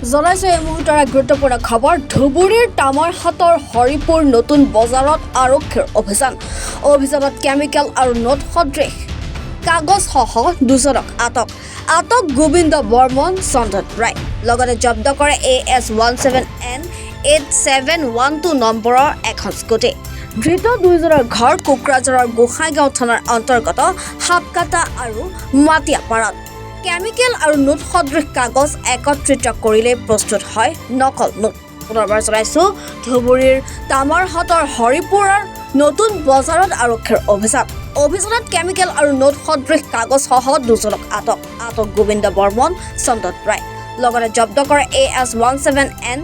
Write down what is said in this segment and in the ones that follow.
জনাইছো এই মুহূৰ্তৰ এক গুৰুত্বপূৰ্ণ খবৰ ধুবুৰীৰ তামাৰহাটৰ হৰিপুৰ নতুন বজাৰত আৰক্ষীৰ অভিযানত কেমিকেল আৰু নোট সদৃশ কাগজসহ দুজনক আটক গোবিন্দ বৰ্মন চন্দন ৰায় লগতে জব্দ কৰে AS17N 8712 নম্বৰৰ এখন স্কুটি ধৃত দুইজনৰ ঘৰ কোকৰাঝাৰৰ গোসাইগাঁও থানাৰ অন্তৰ্গত হাপকাটা আৰু মাটিয়াপাৰাত কেমিকেল আৰু নোট সদৃশ কাগজ একত্ৰিত কৰিলে প্ৰস্তুত হয় নকল নোট পুনৰবাৰ জনাইছো ধুবুৰীৰ তামাৰহাটৰ হৰিপুৰৰ নতুন বজাৰত আৰক্ষীৰ অভিযানত কেমিকেল আৰু নোট সদৃশ কাগজসহ দুজনক আটক গোবিন্দ বৰ্মন চন্দন ৰায় লগতে জব্দ কৰে AS17N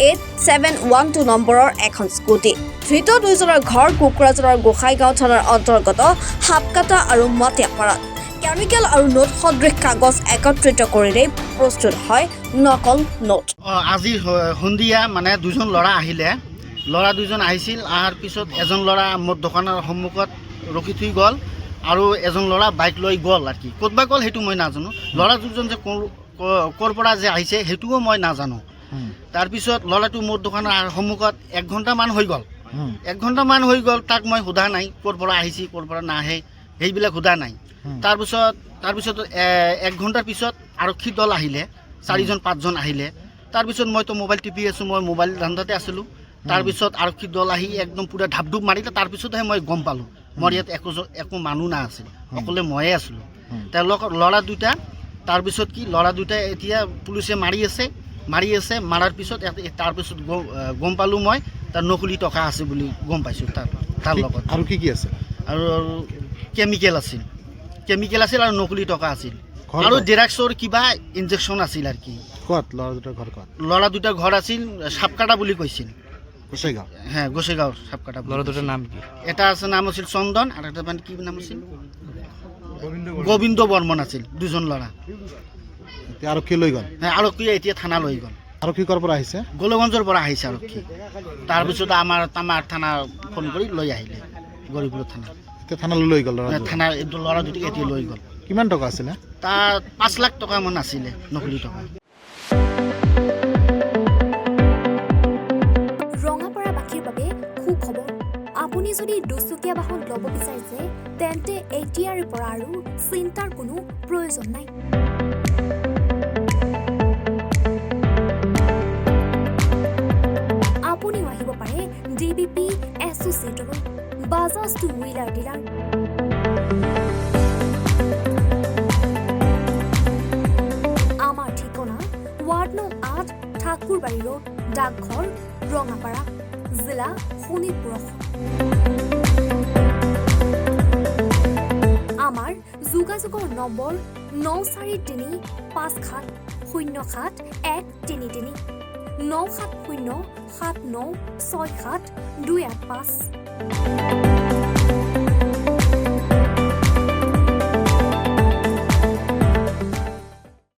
8712 নম্বৰৰ এখন স্কুটি ধৃত দুইজনৰ ঘৰ কোকৰাঝাৰৰ গোসাইগাঁও থানাৰ অন্তৰ্গত হাপকাটা আৰু মাটিয়াপাৰাত কেমিকেল আৰু নোট সদৃশ কাগজ একত্ৰিত কৰিলে প্ৰস্তুত হয় নকল নোট আজি সন্ধিয়া মানে দুজন ল'ৰা আহিলে ল'ৰা দুজন আহিছিল অহাৰ পিছত এজন ল'ৰা মোৰ দোকানৰ সন্মুখত ৰখি থৈ গ'ল আৰু এজন ল'ৰা বাইক লৈ গ'ল আৰু কি ক'তবা গ'ল সেইটো মই নাজানো ল'ৰা দুজন যে ক'ৰ পৰা যে আহিছে সেইটোও মই নাজানো তাৰপিছত ল'ৰাটো মোৰ দোকানৰ সন্মুখত 1 ঘণ্টামান হৈ গ'ল তাক মই সোধা নাই ক'ৰ পৰা আহিছে ক'ৰ পৰা নাহে সেইবিলাক সোধা নাই তাৰপিছত 1 ঘণ্টাৰ পিছত আৰক্ষী দল আহিলে 4জন 5জন আহিলে তাৰপিছত মইতো মোবাইল টিপি আছোঁ মই মোবাইল ধান্দাতে আছিলোঁ তাৰপিছত আৰক্ষী দল আহি একদম পুৰা ঢাপঢুপ মাৰিলে তাৰপিছতহে মই গম পালোঁ মোৰ ইয়াত একো মানুহ নাছিল অকলে ময়ে আছিলোঁ তেওঁলোকৰ ল'ৰা দুটা তাৰপিছত কি ল'ৰা দুটাই এতিয়া পুলিচে মাৰি আছে মাৰাৰ পিছত তাৰপিছত গম পালোঁ মই তাৰ নকলি টকা আছে বুলি গম পাইছোঁ তাৰ লগত আৰু কি আছে আৰু কেমিকেল আছিল আৰু নকলি টকা আছিল আৰু জেৰাক্সৰ কিবা ইনজেকশ্যন আছিল আৰু কি ক'ত ল'ৰা দুটাৰ ঘৰ আছিল সাপকাটা বুলি কৈছিল গোসাইগাঁও গোসাইগাঁও সাপকাটা ল'ৰা দুটাৰ নাম কি এটা নাম আছিল চন্দন আৰু এটা মানে কি নাম আছিল গোবিন্দ বৰ্মন আছিল দুজন ল'ৰা আৰক্ষী লৈ গ'ল আৰক্ষীয়ে এতিয়া থানা লৈ গ'ল আৰক্ষী ক'ৰ পৰা আহিছে গোলগঞ্জৰ পৰা আহিছে আৰক্ষী তাৰপিছত আমাৰ থানা ফোন কৰি লৈ আহিলে গৰিপুৰ থানা এতিয়া থানালৈ লৈ গ'ল থানা ল'ৰা দুটিক এতিয়া লৈ গ'ল কিমান টকা আছিলে তাৰ 5 লাখ টকা মান আছিলে নকলি টকা ৰঙাপাৰাবাসীৰ বাবে সুখবৰ আপুনি যদি দুচকীয়া বাহন ল'ব বিচাৰিছে তেন্তে এতিয়াৰ পৰা আৰু চিন্তাৰ কোনো প্ৰয়োজন নাই আপুনিও আহিব পাৰে DBP এছ'চিয়েটলৈ বাজাজ টু হুইলাৰ ডিলাৰ আমাৰ ঠিকনা ৱাৰ্ড নং 8 ঠাকুৰবাৰী ৰোড ডাকঘৰ ৰঙাপাৰা জিলা শোণিতপুৰ আমাৰ যোগাযোগৰ নম্বৰ 9435707133 9707967285285